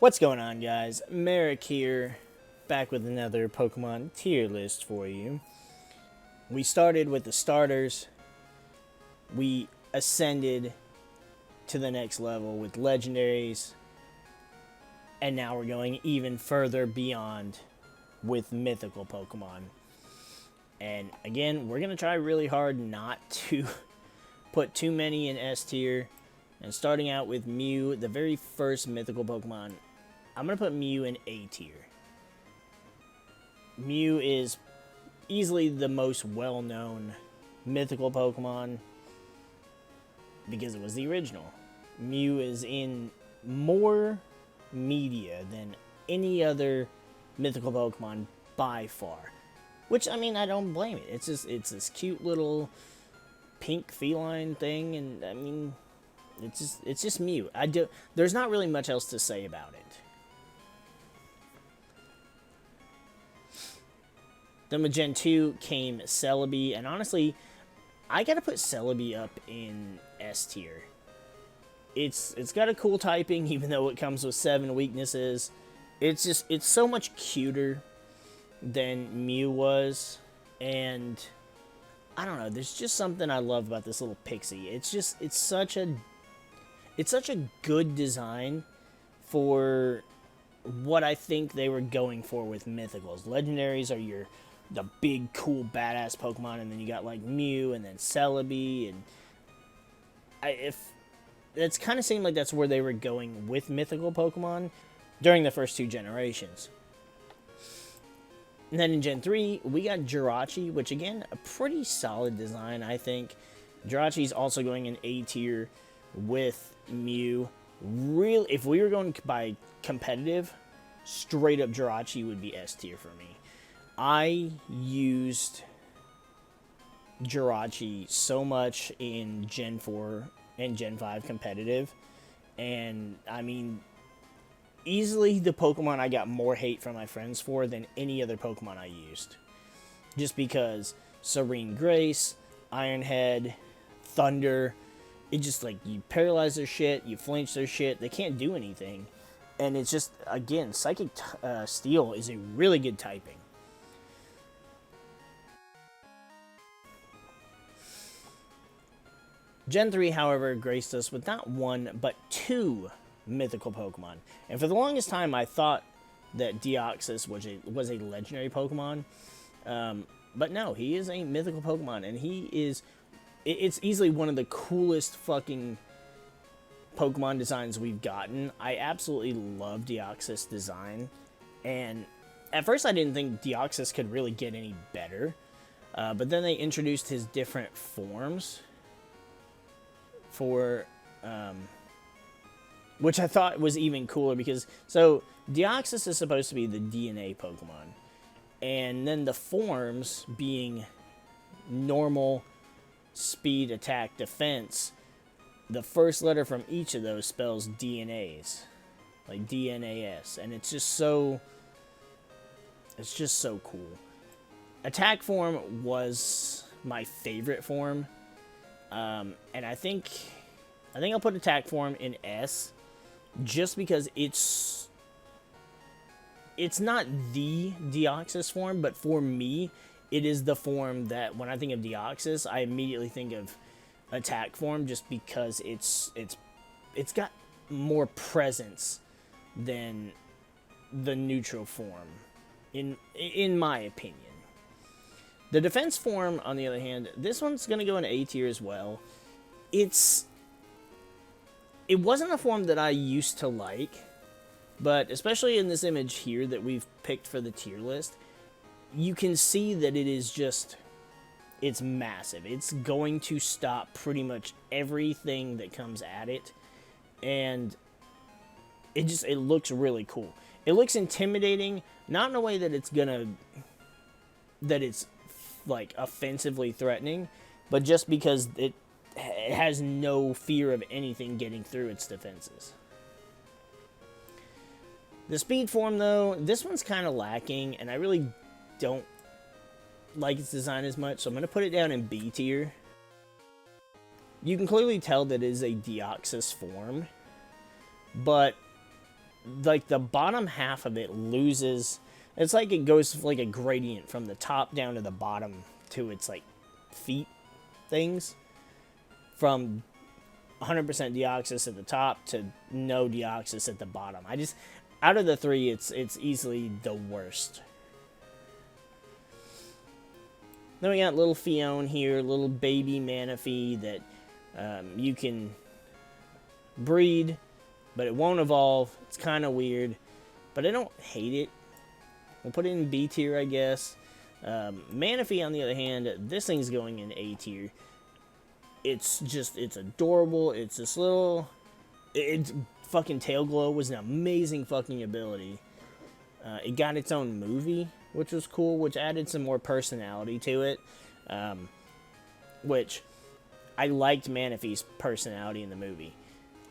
What's going on, guys? MariK here, back with another Pokemon tier list for you. We started with the starters. We ascended to the next level with legendaries. And now we're going even further beyond with mythical Pokemon. And again, we're going to try really hard not to put too many in S tier. And starting out with Mew, the very first mythical Pokemon, I'm going to put Mew in A tier. Mew is easily the most well-known mythical Pokemon because it was the original. Mew is in more media than any other mythical Pokemon by far. Which, I mean, I don't blame it. It's this cute little pink feline thing, and I mean, it's just Mew. There's not really much else to say about it. Then with Gen 2 came Celebi, and honestly, I gotta put Celebi up in S tier. It's got a cool typing, even though it comes with 7 weaknesses. It's so much cuter than Mew was, and I don't know, there's just something I love about this little pixie. It's such a good design for what I think they were going for with mythicals. Legendaries are the big, cool, badass Pokemon, and then you got like Mew, and then Celebi, and it's kind of seemed like that's where they were going with mythical Pokemon during the first 2 generations. And then in Gen 3, we got Jirachi, which again, a pretty solid design, I think. Jirachi's also going in A tier with Mew. Really, if we were going by competitive, straight up Jirachi would be S tier for me. I used Jirachi so much in Gen 4 and Gen 5 competitive, and I mean, easily the Pokemon I got more hate from my friends for than any other Pokemon I used. Just because Serene Grace, Iron Head, Thunder, it just like, you paralyze their shit, you flinch their shit, they can't do anything. And it's just, again, Psychic Steel is a really good typing. Gen 3, however, graced us with not 1, but 2 mythical Pokemon. And for the longest time, I thought that Deoxys was a legendary Pokemon. But no, he is a mythical Pokemon, and it's easily one of the coolest fucking Pokemon designs we've gotten. I absolutely love Deoxys' design, and at first I didn't think Deoxys could really get any better, but then they introduced his different forms for, which I thought was even cooler, because, so, Deoxys is supposed to be the DNA Pokemon, and then the forms being normal, speed, attack, defense, the first letter from each of those spells DNAs, like DNAS, and it's just so cool. Attack form was my favorite form, and I think I'll put attack form in S, just because it's not the Deoxys form, but for me, it is the form that when I think of Deoxys, I immediately think of attack form, just because it's got more presence than the neutral form, in my opinion. The defense form, on the other hand, this one's gonna go in A tier as well. It wasn't a form that I used to like, but especially in this image here that we've picked for the tier list, you can see that it's massive. It's going to stop pretty much everything that comes at it, and it looks really cool. It looks intimidating, not in a way that it's like offensively threatening, but just because it has no fear of anything getting through its defenses. The speed form, though, this one's kind of lacking, and I really don't like its design as much, so I'm going to put it down in B tier. You can clearly tell that it is a Deoxys form, but like the bottom half of it loses. It's like it goes like a gradient from the top down to the bottom to its like feet things, from 100% Deoxys at the top to no Deoxys at the bottom. I just, out of the three, it's easily the worst. Then we got little Fione here, little baby Manaphy that you can breed, but it won't evolve. It's kind of weird, but I don't hate it. We'll put it in B tier, I guess. Manaphy, on the other hand, this thing's going in A tier. It's adorable. It's this little... It's fucking Tail Glow was an amazing fucking ability. It got its own movie, which was cool, which added some more personality to it. Which, I liked Manaphy's personality in the movie.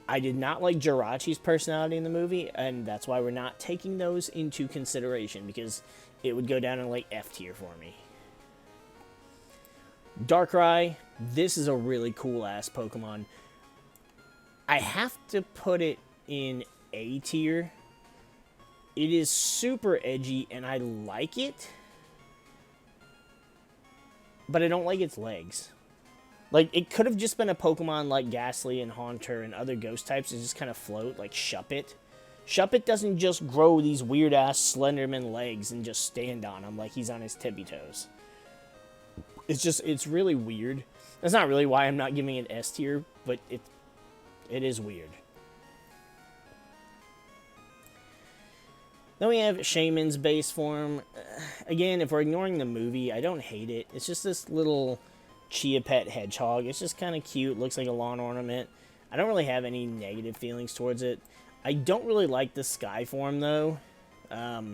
I did not like Jirachi's personality in the movie, and that's why we're not taking those into consideration, because it would go down in like F tier for me. Darkrai, this is a really cool ass Pokemon. I have to put it in A tier. It is super edgy and I like it, but I don't like its legs. Like, it could have just been a Pokemon like Ghastly and Haunter and other ghost types that just kind of float, like Shuppet. Shuppet doesn't just grow these weird ass Slenderman legs and just stand on them like he's on his tippy toes. It's really weird. That's not really why I'm not giving it S tier, but it is weird. Then we have Shaman's base form. Again, if we're ignoring the movie, I don't hate it. It's just this little Chia Pet hedgehog. It's just kind of cute. Looks like a lawn ornament. I don't really have any negative feelings towards it. I don't really like the Sky form, though. I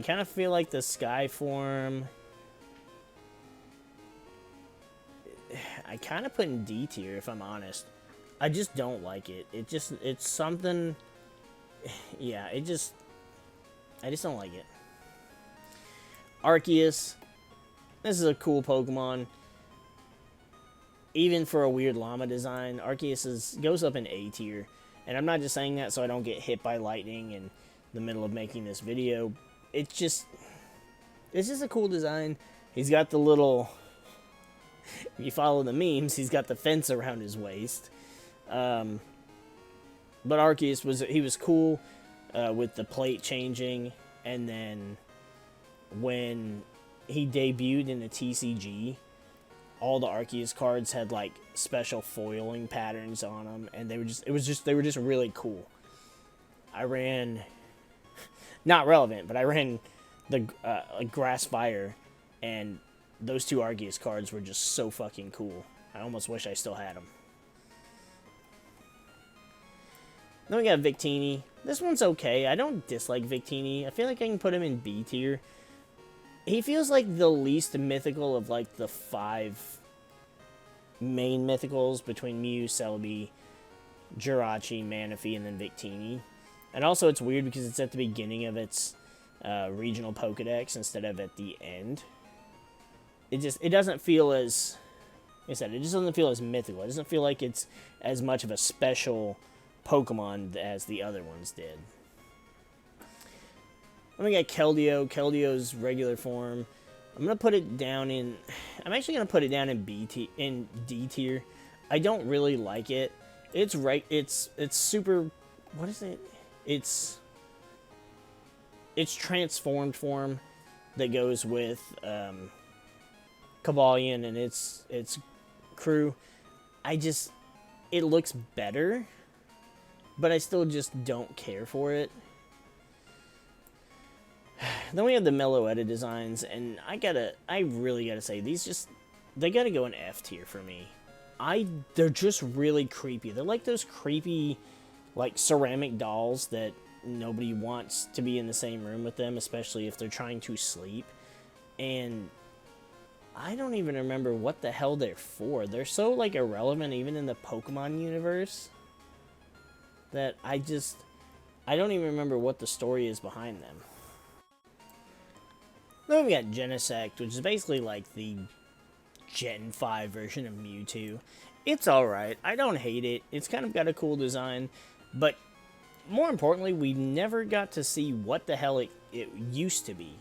kind of feel like the Sky form... I kind of put in D tier, if I'm honest. I just don't like it. It's something... Yeah, I just don't like it. Arceus. This is a cool Pokemon. Even for a weird llama design, Arceus goes up in A tier. And I'm not just saying that so I don't get hit by lightning in the middle of making this video. It's just a cool design. He's got the little... If you follow the memes, he's got the fence around his waist. But Arceus was cool with the plate changing, and then when he debuted in the TCG, all the Arceus cards had like special foiling patterns on them, and they were just really cool. I ran, not relevant, but I ran the Grass Fire, and those two Arceus cards were just so fucking cool. I almost wish I still had them. Then we got Victini. This one's okay. I don't dislike Victini. I feel like I can put him in B tier. He feels like the least mythical of like the 5 main mythicals between Mew, Celebi, Jirachi, Manaphy, and then Victini. And also it's weird because it's at the beginning of its regional Pokedex instead of at the end. It doesn't feel as... Like I said, it just doesn't feel as mythical. It doesn't feel like it's as much of a special Pokemon as the other ones did. Then we got Keldeo. Keldeo's regular form. I'm gonna put it down in... I'm actually gonna put it down in D tier. I don't really like it. It's super... What is it? It's transformed form that goes with Cavalion and its crew. It looks better, but I still just don't care for it. Then we have the Meloetta designs, and I really gotta say, they gotta go in F tier for me. They're just really creepy. They're like those creepy, like, ceramic dolls that nobody wants to be in the same room with them, especially if they're trying to sleep. And I don't even remember what the hell they're for. They're so, like, irrelevant even in the Pokemon universe that I don't even remember what the story is behind them. Then we got Genesect, which is basically like the Gen 5 version of Mewtwo. It's alright. I don't hate it. It's kind of got a cool design, but more importantly, we never got to see what the hell it used to be.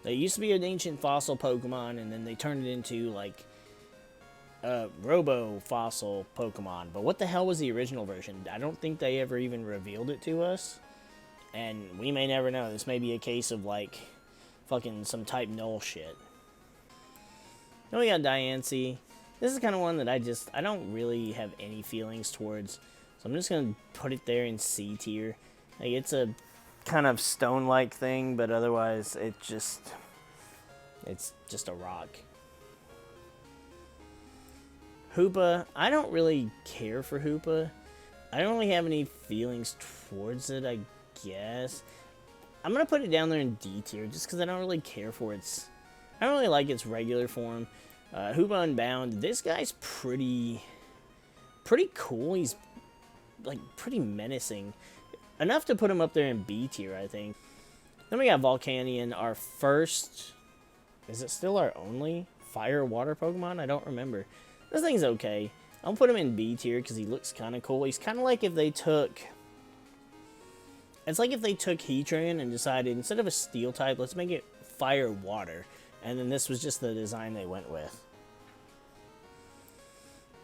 It used to be an ancient fossil Pokemon, and then they turned it into, like, a robo-fossil Pokemon. But what the hell was the original version? I don't think they ever even revealed it to us. And we may never know. This may be a case of, like, fucking some type null shit. Then we got Diancie. This is kind of one that I don't really have any feelings towards. So I'm just going to put it there in C tier. Like, it's a kind of stone-like thing, but otherwise it's just a rock. Hoopa, I don't really care for Hoopa. I don't really have any feelings towards it, I guess. I'm going to put it down there in D tier, just because I don't really care for its... I don't really like its regular form. Hoopa Unbound, this guy's pretty cool. He's, like, pretty menacing. Enough to put him up there in B tier, I think. Then we got Volcanion, our first... Is it still our only fire water Pokemon? I don't remember. This thing's okay. I'll put him in B tier because he looks kind of cool. He's kind of like if they took... It's like if they took Heatran and decided, instead of a steel type, let's make it fire water. And then this was just the design they went with.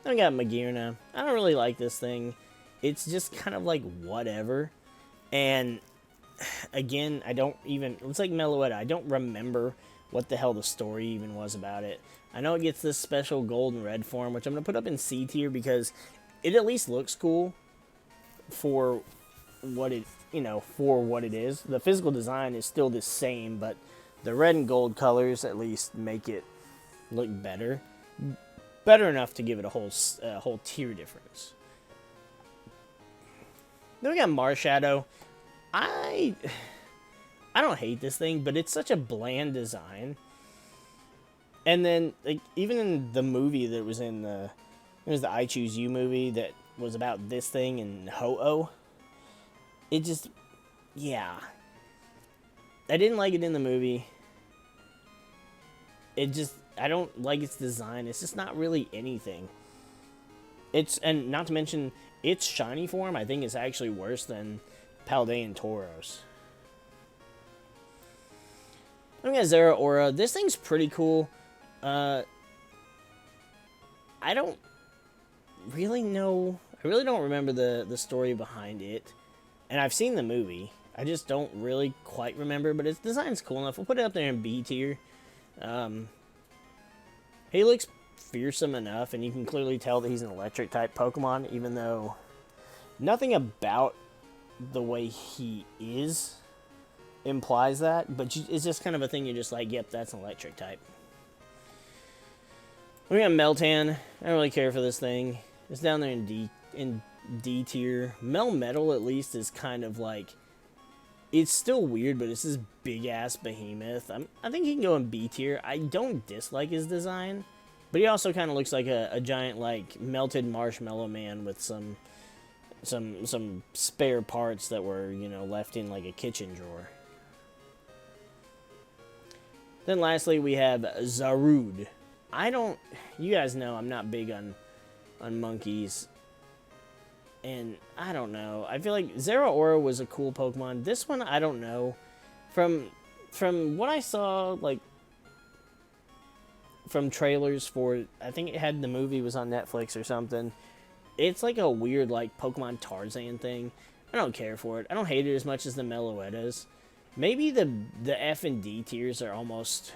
Then we got Magearna. I don't really like this thing. It's just kind of like whatever. And again, I don't even... It's like Meloetta. I don't remember what the hell the story even was about it. I know it gets this special gold and red form, which I'm going to put up in C tier because it at least looks cool for what it, for what it is. The physical design is still the same, but the red and gold colors at least make it look better. Better enough to give it a whole tier difference. Then we got Marshadow. I don't hate this thing, but it's such a bland design. And then, like, even in the movie that was in it was the I Choose You movie that was about this thing and Ho-Oh. It just, yeah. I didn't like it in the movie. I don't like its design. It's just not really anything. And not to mention, its shiny form, I think, is actually worse than Paldean Tauros. Then we got Zeraora. This thing's pretty cool. I don't really know. I really don't remember the story behind it. And I've seen the movie. I just don't really quite remember. But its design's cool enough. We'll put it up there in B tier. He looks fearsome enough. And you can clearly tell that he's an electric type Pokemon. Even though nothing about the way he is implies that. But it's just kind of a thing you're just like, yep, that's an electric type. We got Meltan. I don't really care for this thing. It's down there in D tier. Melmetal, at least, is kind of like... It's still weird, but it's this big-ass behemoth. I think he can go in B tier. I don't dislike his design. But he also kind of looks like a giant, like, melted marshmallow man with some spare parts that were, left in, like, a kitchen drawer. Then lastly, we have Zarude. You guys know I'm not big on monkeys. And I don't know. I feel like Zeraora was a cool Pokemon. This one, I don't know. From what I saw, like, from trailers for, I think it had the movie was on Netflix or something. It's like a weird, like, Pokemon Tarzan thing. I don't care for it. I don't hate it as much as the Meloettas. Maybe the F and D tiers are almost...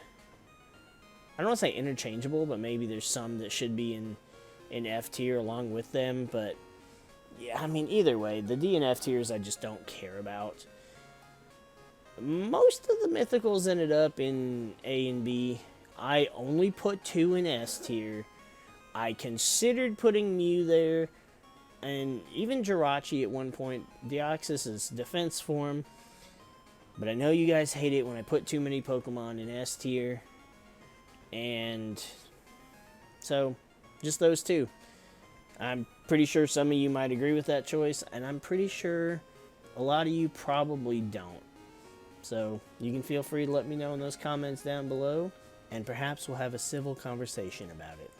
I don't want to say interchangeable, but maybe there's some that should be in F tier along with them. But, yeah, I mean, either way, the D and F tiers I just don't care about. Most of the Mythicals ended up in A and B. I only put 2 in S tier. I considered putting Mew there. And even Jirachi at one point. Deoxys' defense form. But I know you guys hate it when I put too many Pokemon in S tier. And so, just those 2. I'm pretty sure some of you might agree with that choice, and I'm pretty sure a lot of you probably don't. So, you can feel free to let me know in those comments down below, and perhaps we'll have a civil conversation about it.